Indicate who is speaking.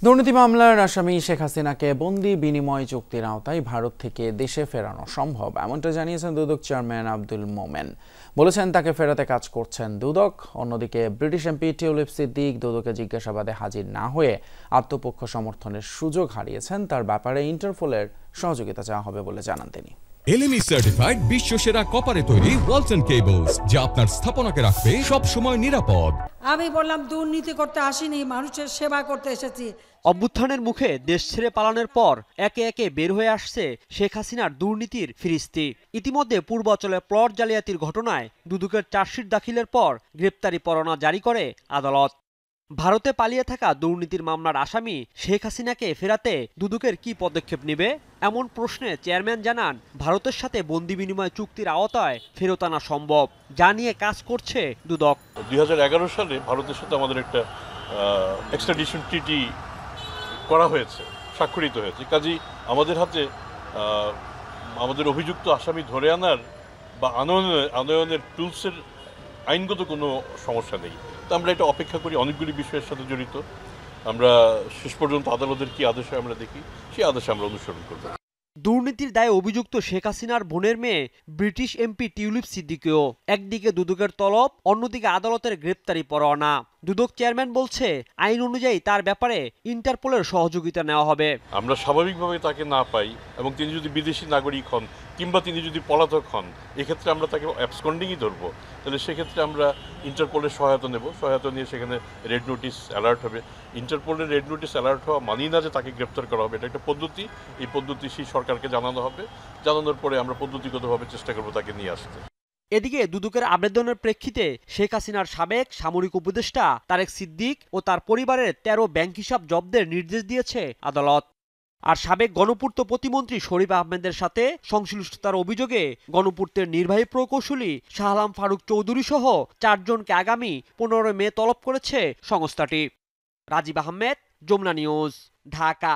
Speaker 1: দুর্নীতি মামলার আসামি শেখ হাসিনাকে বন্দি বিনিময় চুক্তির আওতায় ভারত থেকে দেশে ফেরানো সম্ভব, এমনটা জানিয়েছেন দুদক চেয়ারম্যান আব্দুল মোমেন। বলেছেন তাকে ফেরাতে কাজ করছেন দুদক। অন্যদিকে ব্রিটিশ এমপি টিউলিপ সিদ্দিক দুদকে জিজ্ঞাসাবাদে হাজির না হয়ে আত্মপক্ষ সমর্থনের সুযোগ হারিয়েছেন। তার ব্যাপারে ইন্টারপোলের সহযোগিতা চাওয়া হবে বলে জানান তিনি।
Speaker 2: এলএমই সার্টিফাইড বিশ্বসেরা কপারে তৈরি ওয়ালটন কেবলস, যা আপনার স্থাপনাকে রাখবে সব সময় নিরাপদ।
Speaker 3: আমি বললাম দুর্নীতি করতে আসিনি, মানুষের সেবা করতে এসেছি।
Speaker 4: অভ্যুত্থানের মুখে দেশ ছেড়ে পালানোর পর একে একে বের হয়ে আসছে শেখ হাসিনার দুর্নীতির ফিরিস্তি। ইতিমধ্যে পূর্বাঞ্চলে প্লট জালিয়াতির ঘটনায় দুদকের চার্জশিট দাখিলের পর গ্রেপ্তারি পরোয়ানা জারি করে আদালত। ভারতে পালিয়ে থাকা দুর্নীতির মামলার আসামি শেখ হাসিনাকে ফেরাতে দুদকের কি পদক্ষেপ নেবে, এমন প্রশ্নে চেয়ারম্যান জানান ভারতের সাথে বন্দি বিনিময় চুক্তির আওতায় ফেরত আনা সম্ভব, যা নিয়ে কাজ করছে দুদক।
Speaker 5: 2011 সালে ভারতের সাথে আমাদের একটা এক্সট্রাডিশন ট্রিটি করা হয়েছে, স্বাক্ষরিত হয়েছে। কাজেই আমাদের হাতে আমাদের অভিযুক্ত আসামি ধরে আনার বা আনয়নের টুলসের আইনগত কোনো সমস্যা নেই। তো আমরা এটা অপেক্ষা করি, অনেকগুলি বিষয়ের সাথে জড়িত। আমরা শেষ পর্যন্ত আদালতের কি আদেশে আমরা দেখি, সেই আদেশে আমরা অনুসরণ করব।
Speaker 4: দুর্নীতির দায়ে অভিযুক্ত শেখ হাসিনার বোনের মেয়ে ব্রিটিশ এমপি টিউলিপ সিদ্দিকীও একদিকে দুদকের তলব, অন্যদিকে আদালতের গ্রেপ্তারি পরোয়ানা। দুদক চেয়ারম্যান বলছে আইন অনুযায়ী তার ব্যাপারে ইন্টারপোলের সহযোগিতা নেওয়া হবে।
Speaker 5: আমরা স্বাভাবিকভাবে তাকে না পাই এবং তিনি যদি বিদেশি নাগরিক হন কিংবা তিনি যদি পলাতক হন, এক্ষেত্রে আমরা তাকে অ্যাবসকন্ডিংই ধরবো। তাহলে সেক্ষেত্রে আমরা ইন্টারপোলের সহায়তা নেব। সহায়তা নিয়ে সেখানে রেড নোটিশ অ্যালার্ট হবে। ইন্টারপোলের রেড নোটিশ অ্যালার্ট হওয়া মানেই না যে তাকে গ্রেপ্তার করা হবে। এটা একটা পদ্ধতি। এই পদ্ধতি সেই সরকারকে জানানো হবে। জানানোর পরে আমরা পদ্ধতিগতভাবে চেষ্টা করবো তাকে নিয়ে আসতে।
Speaker 4: এদিকে দুদকের আবেদনের প্রেক্ষিতে শেখ হাসিনার সাবেক সামরিক উপদেষ্টা তারেক সিদ্দিক ও তার পরিবারের 13 ব্যাংক হিসাব জব্দের নির্দেশ দিয়েছে আদালত। আর সাবেক গণপূর্ত প্রতিমন্ত্রী শরীফ আহমেদের সাথে সংশ্লিষ্টতার অভিযোগে গণপূর্তের নির্বাহী প্রকৌশলী শাহ আলম ফারুক চৌধুরী সহ 4 জনকে আগামী 15 মে তলব করেছে সংস্থাটি। রাজীব আহমেদ, যমুনা নিউজ, ঢাকা।